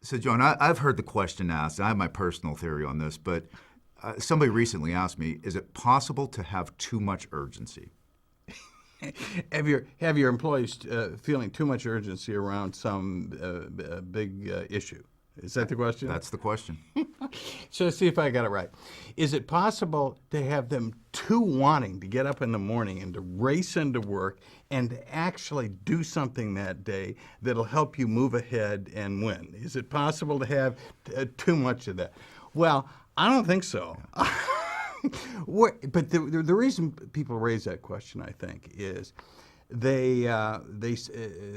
So, John, I've heard the question asked. I have my personal theory on this, but somebody recently asked me, is it possible to have too much urgency? Have your employees feeling too much urgency around some big issue? Is that the question? That's the question. So let's see if I got it right. Is it possible to have them too wanting to get up in the morning and to race into work and to actually do something that day that'll help you move ahead and win? Is it possible to have too much of that? Well, I don't think so. But the reason people raise that question, I think, is they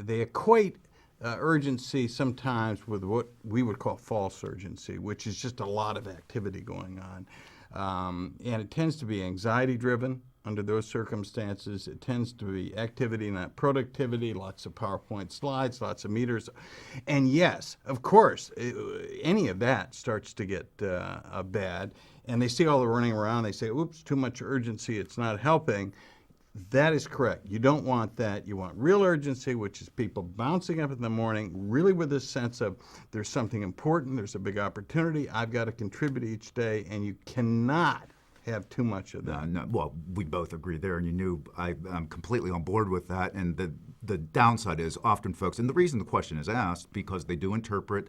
equate urgency sometimes with what we would call false urgency, which is just a lot of activity going on. And it tends to be anxiety-driven under those circumstances. It tends to be activity, not productivity, lots of PowerPoint slides, lots of meters. And yes, of course, any of that starts to get bad. And they see all the running around. They say, oops, too much urgency. It's not helping. That is correct. You don't want that. You want real urgency, which is people bouncing up in the morning, really with this sense of there's something important, there's a big opportunity, I've got to contribute each day, and you cannot have too much of that. No, well, we both agree there, and you knew I'm completely on board with that. And the downside is often folks, and the reason the question is asked, because they do interpret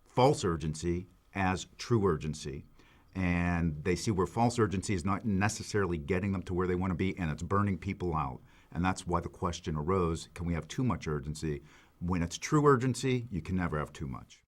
false urgency as true urgency. And they see where false urgency is not necessarily getting them to where they want to be, and it's burning people out. And that's why the question arose, can we have too much urgency? When it's true urgency, you can never have too much.